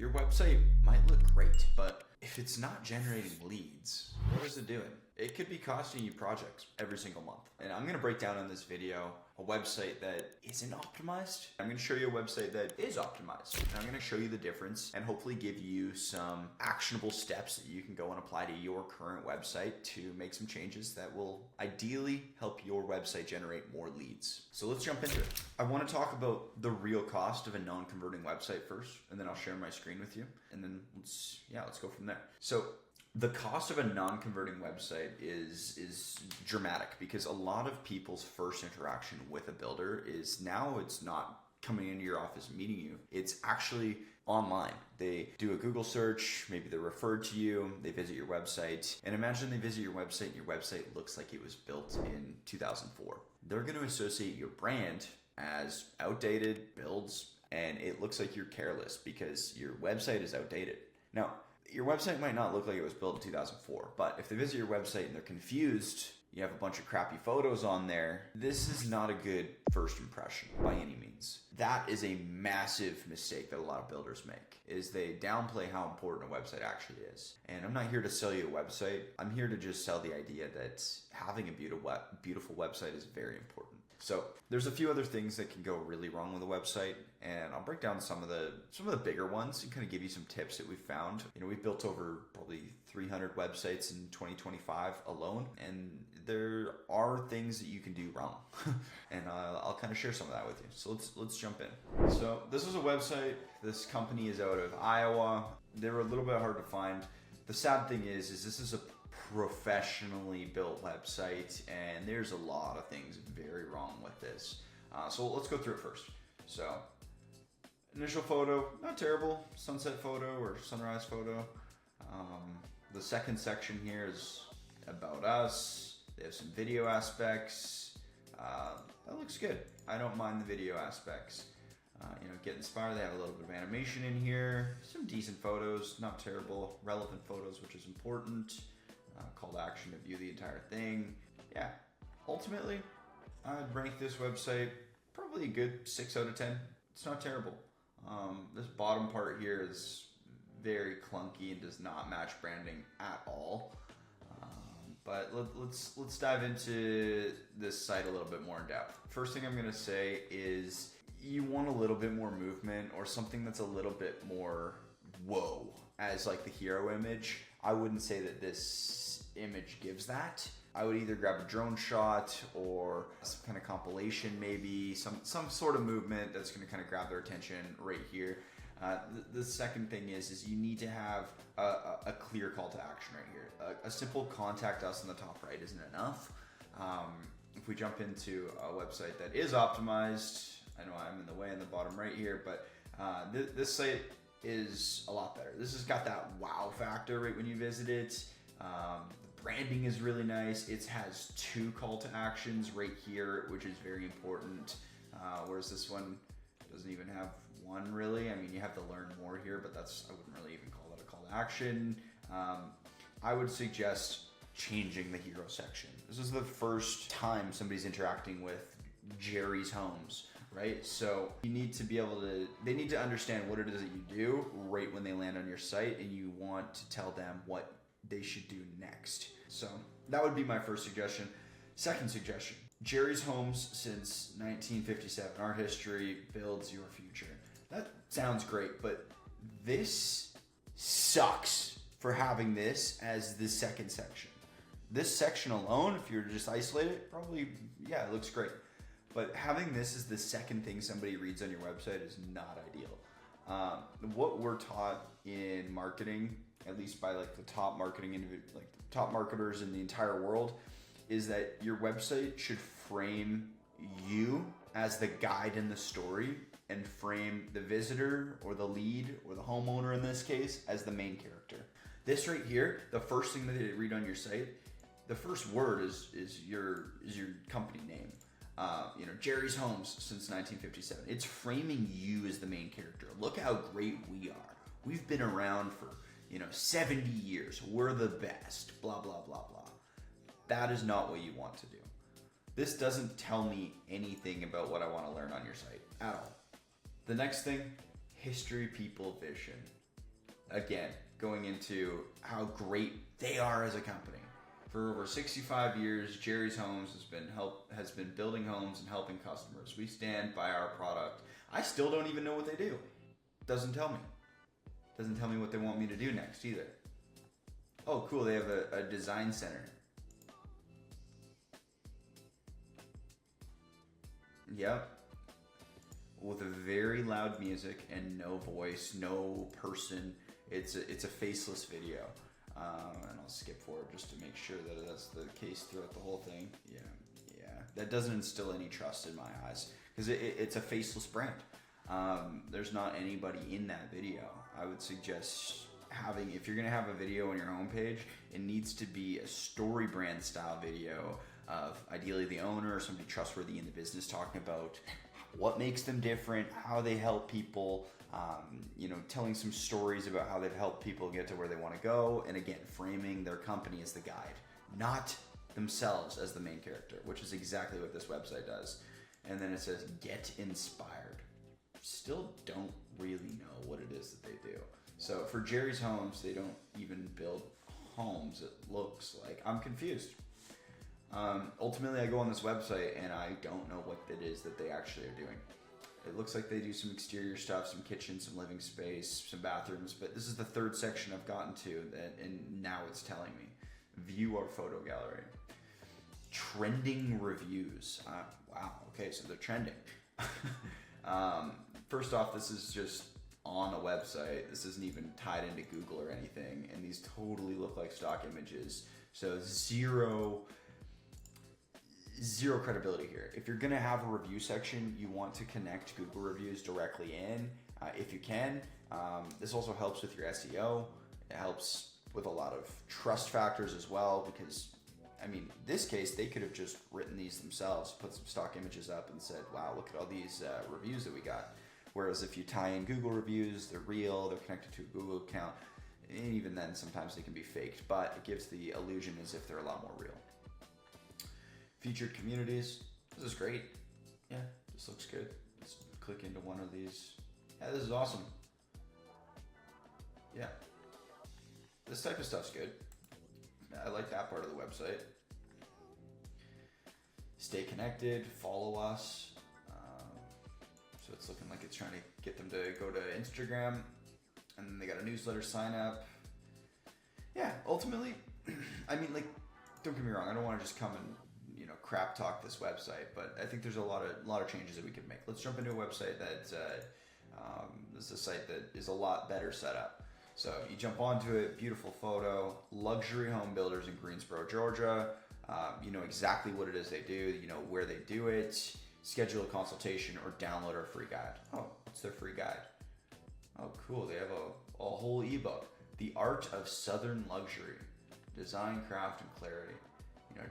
Your website might look great, but if it's not generating leads, what is it doing? It could be costing you projects every single month. And I'm gonna break down in this video a website that isn't optimized. I'm gonna show you a website that is optimized. And I'm gonna show you the difference and hopefully give you some actionable steps that you can go and apply to your current website to make some changes that will ideally help your website generate more leads. So let's jump into it. I wanna talk about the real cost of a non-converting website first, and then I'll share my screen with you. And then let's go from there. So the cost of a non-converting website is dramatic because a lot of people's first interaction with a builder is now it's not coming into your office and meeting you. It's actually online. They do a Google search, maybe they're referred to you, they visit your website, and imagine they visit your website and your website looks like it was built in 2004. They're going to associate your brand as outdated builds, and it looks like you're careless because your website is outdated. Now, your website might not look like it was built in 2004, but if they visit your website and they're confused, you have a bunch of crappy photos on there, this is not a good first impression by any means. That is a massive mistake that a lot of builders make, is they downplay how important a website actually is. And I'm not here to sell you a website. I'm here to just sell the idea that having a beautiful website is very important. So there's a few other things that can go really wrong with a website, and I'll break down some of the bigger ones and kind of give you some tips that we've found. We've built over probably 300 websites in 2025 alone, and there are things that you can do wrong. And I'll kind of share some of that with you. So let's jump in. So this is a website. This company is out of Iowa. They were a little bit hard to find. The sad thing is this is a professionally built website, and there's a lot of things very wrong with this. So let's go through it first. So initial photo, not terrible. Sunset photo or sunrise photo. The second section here is about us. They have some video aspects. That looks good. I don't mind the video aspects. Get inspired. They have a little bit of animation in here. Some decent photos, not terrible. Relevant photos, which is important. Call to action to view the entire thing. Yeah, ultimately, I'd rank this website probably a good 6 out of 10. It's not terrible. This bottom part here is very clunky and does not match branding at all. But let's dive into this site a little bit more in depth. First thing I'm going to say is you want a little bit more movement or something that's a little bit more whoa as like the hero image. I wouldn't say that this image gives that. I would either grab a drone shot or some kind of compilation, maybe some sort of movement that's going to kind of grab their attention right here. The second thing is you need to have a clear call to action right here. A simple contact us in the top right isn't enough. If we jump into a website that is optimized, I know I'm in the way in the bottom right here, but this site is a lot better. This has got that wow factor right when you visit it. The branding is really nice. It has 2 call to actions right here, which is very important. Whereas this one doesn't even have one really. I mean, you have to learn more here, but I wouldn't really even call that a call to action. I would suggest changing the hero section. This is the first time somebody's interacting with Jerry's Homes, right? So you need to be able to, they need to understand what it is that you do right when they land on your site, and you want to tell them what they should do next. So that would be my first suggestion. Second suggestion, Jerry's Homes since 1957. Our history builds your future. That sounds great, but this sucks for having this as the second section. This section alone, if you were to just isolate it, probably, yeah, it looks great. But having this as the second thing somebody reads on your website is not ideal. What we're taught in marketing, at least by like the top top marketers in the entire world, is that your website should frame you as the guide in the story and frame the visitor or the lead or the homeowner in this case as the main character. This right here, the first thing that they read on your site, the first word is your company name. Jerry's Homes since 1957. It's framing you as the main character. Look how great we are. We've been around for 70 years. We're the best. Blah blah blah blah. That is not what you want to do. This doesn't tell me anything about what I want to learn on your site at all. The next thing, history, people, vision. again, going into how great they are as a company. For over 65 years, Jerry's Homes has been building homes and helping customers. We stand by our product. I still don't even know what they do. Doesn't tell me. Doesn't tell me what they want me to do next either. Oh, cool, they have a design center. Yep. With a very loud music and no voice, no person. It's a faceless video. And I'll skip forward just to make sure that that's the case throughout the whole thing. Yeah. That doesn't instill any trust in my eyes because it's a faceless brand. There's not anybody in that video. I would suggest if you're gonna have a video on your homepage, it needs to be a story brand style video of ideally the owner or somebody trustworthy in the business talking about what makes them different, how they help people, telling some stories about how they've helped people get to where they want to go, and again, framing their company as the guide, not themselves as the main character, which is exactly what this website does. And then it says, get inspired. Still don't really know what it is that they do. So for Jerry's Homes, they don't even build homes, it looks like. I'm confused. Ultimately, I go on this website and I don't know what it is that they actually are doing. It looks like they do some exterior stuff, some kitchen, some living space, some bathrooms, but this is the third section I've gotten to, and now it's telling me. View our photo gallery. Trending reviews. Wow, okay, so they're trending. First off, this is just on a website. This isn't even tied into Google or anything, and these totally look like stock images. So zero credibility here. If you're gonna have a review section, you want to connect Google reviews directly in, if you can. This also helps with your SEO. It helps with a lot of trust factors as well, because this case, they could have just written these themselves, put some stock images up and said, wow, look at all these reviews that we got. Whereas if you tie in Google reviews, they're real, they're connected to a Google account, and even then sometimes they can be faked, but it gives the illusion as if they're a lot more real. Featured communities. This is great. Yeah, this looks good. Let's click into one of these. Yeah, this is awesome. Yeah. This type of stuff's good. I like that part of the website. Stay connected, follow us. So it's looking like it's trying to get them to go to Instagram, and then they got a newsletter sign up. Yeah, ultimately, don't get me wrong, I don't want to just come and crap talk this website, but I think there's a lot of changes that we can make. Let's jump into a website that is a site that is a lot better set up. So you jump onto it, beautiful photo, luxury home builders in Greensboro, Georgia. You know exactly what it is they do, you know where they do it, schedule a consultation or download our free guide. Oh, what's their free guide? Oh, cool, they have a whole ebook. The Art of Southern Luxury, Design, Craft, and Clarity.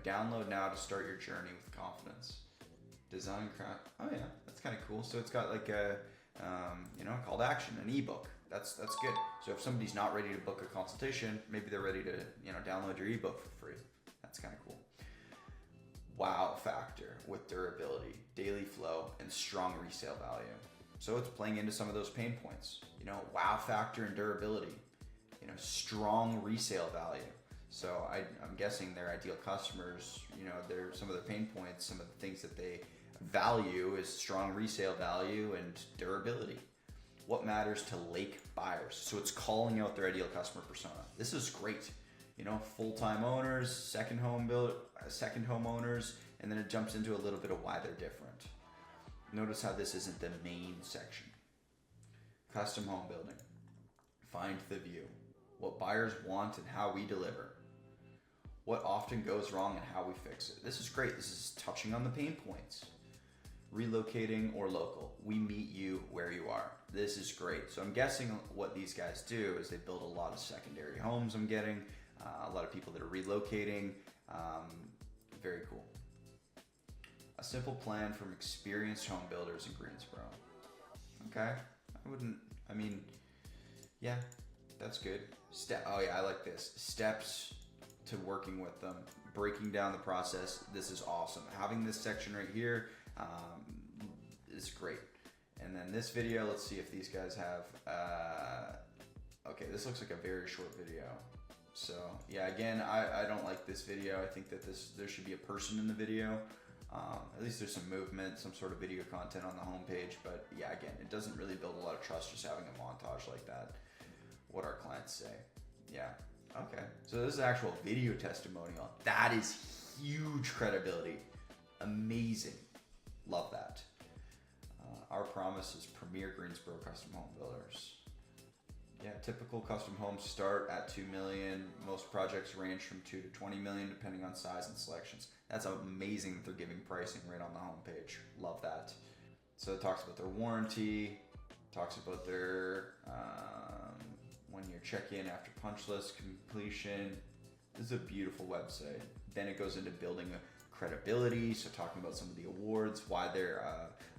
Download now to start your journey with confidence. Design, craft. Oh yeah, that's kind of cool. So it's got like a, call to action, an ebook. That's good. So if somebody's not ready to book a consultation, maybe they're ready to, download your ebook for free. That's kind of cool. Wow factor with durability, daily flow, and strong resale value. So it's playing into some of those pain points. Wow factor and durability. Strong resale value. So I'm guessing their ideal customers, some of the pain points, some of the things that they value is strong resale value and durability. What matters to lake buyers? So it's calling out their ideal customer persona. This is great. Full-time owners, second home owners, and then it jumps into a little bit of why they're different. Notice how this isn't the main section. Custom home building. Find the view. What buyers want and how we deliver. What often goes wrong and how we fix it. This is great. This is touching on the pain points. Relocating or local. We meet you where you are. This is great. So I'm guessing what these guys do is they build a lot of secondary homes. I'm getting a lot of people that are relocating. Very cool. A simple plan from experienced home builders in Greensboro. Okay. Yeah, that's good. Oh yeah, I like this. Steps to working with them, breaking down the process. This is awesome. Having this section right here is great. And then this video, let's see if these guys have, Okay, this looks like a very short video. So yeah, again, I don't like this video. I think that there should be a person in the video. At least there's some movement, some sort of video content on the homepage. But yeah, again, it doesn't really build a lot of trust just having a montage like that. What our clients say. Yeah, okay. So this is actual video testimonial. That is huge credibility. Amazing. Love that. Our promise is Premier Greensboro Custom Home Builders. Yeah, typical custom homes start at $2 million. Most projects range from $2 to $20 million, depending on size and selections. That's amazing that they're giving pricing right on the homepage. Love that. So it talks about their warranty, talks about their 1-year check-in after punch list completion. This is a beautiful website. Then it goes into building a credibility, so talking about some of the awards, why they're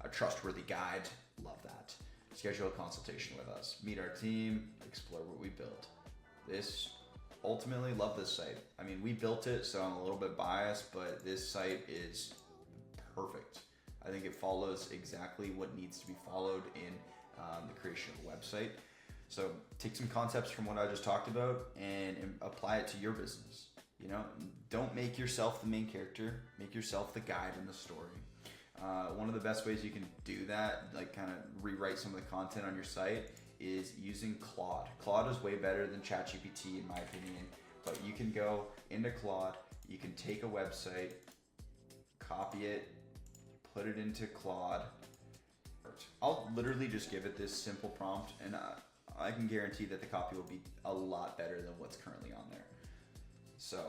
a trustworthy guide. Love that. Schedule a consultation with us, meet our team, explore what we built. This, ultimately, love this site. I mean, we built it, so I'm a little bit biased, but this site is perfect. I think it follows exactly what needs to be followed in the creation of a website. So take some concepts from what I just talked about and apply it to your business. You know, don't make yourself the main character, make yourself the guide in the story. One of the best ways you can do that, like kind of rewrite some of the content on your site, is using Claude. Claude is way better than ChatGPT in my opinion, but you can go into Claude, you can take a website, copy it, put it into Claude. I'll literally just give it this simple prompt and I can guarantee that the copy will be a lot better than what's currently on there. So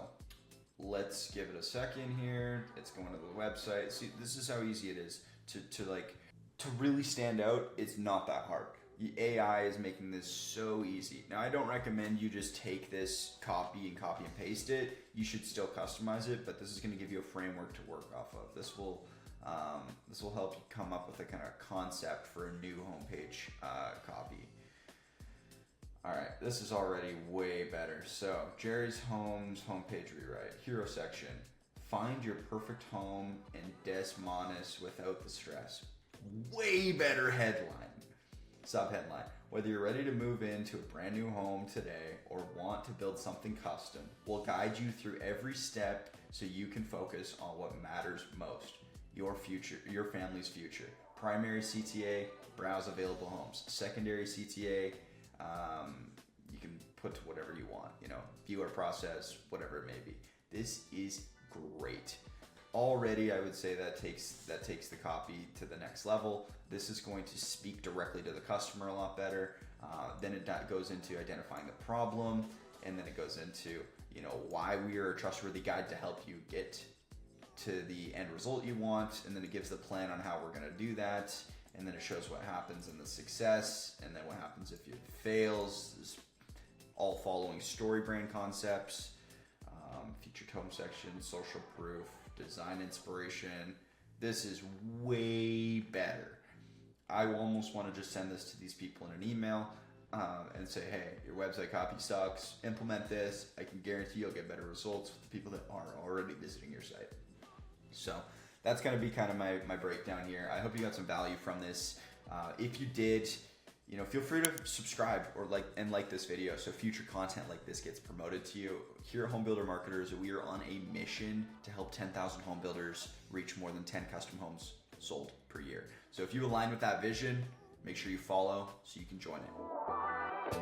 let's give it a second here. It's going to the website. See, this is how easy it is to really stand out. It's not that hard. The AI is making this so easy. Now, I don't recommend you just take this copy and paste it. You should still customize it, but this is going to give you a framework to work off of. This will help you come up with a kind of concept for a new homepage copy. All right, this is already way better. So Jerry's Homes homepage rewrite, hero section. Find your perfect home in Des Moines without the stress. Way better headline. Subheadline, whether you're ready to move into a brand new home today or want to build something custom, we'll guide you through every step so you can focus on what matters most, your future, your family's future. Primary CTA, browse available homes. Secondary CTA, you can put whatever you want, you know, view our process, whatever it may be. This is great. Already, I would say that takes the copy to the next level. This is going to speak directly to the customer a lot better. Then it goes into identifying the problem, and then it goes into, you know, why we are a trustworthy guide to help you get to the end result you want, and then it gives the plan on how we're going to do that, and then it shows what happens in the success, and then what happens if it fails. This, all following story brand concepts, featured home section, social proof, design inspiration. This is way better. I almost want to just send this to these people in an email and say, hey, your website copy sucks. Implement this. I can guarantee you'll get better results with the people that are already visiting your site. So that's going to be kind of my breakdown here. I hope you got some value from this. If you did, you know, feel free to subscribe or like this video so future content like this gets promoted to you. Here at Home Builder Marketers, we are on a mission to help 10,000 home builders reach more than 10 custom homes sold per year. So if you align with that vision, make sure you follow so you can join it.